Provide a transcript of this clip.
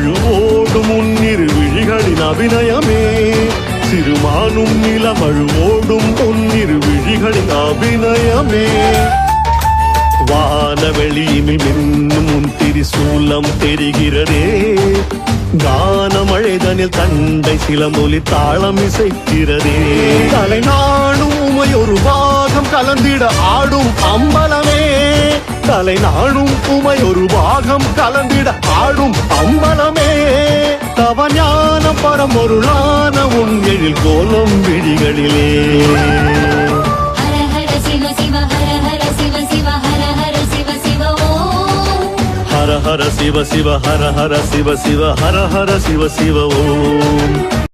நிலமழுவோடும் உன்னிரு விழிகளின் அபிநயமே சிறுமானும் நிலமழுவோடும் உன்னிரு விழிகளின் அபிநயமே வானவெளியினில் மின்னும் உன் திரிசூலம் தெரிகிறதே கானமழைதனில் தண்டை சிலமொலி தாளம் இசைக்கிறதே தலை நாடும் உமையொரு பாகம் கலந்திட ஆடும் அம்பலமே தலை நாடும் உமையொரு பாகம் கலந்திட ஆடும் அம்பலமே தவ ஞானம் பரமொருளான உன் எழில் கோலம் விழிகளிலே ஹர ஹர சிவ சிவ ஹர ஹர சிவ சிவ ஹர ஹர சிவ சிவ ஓம்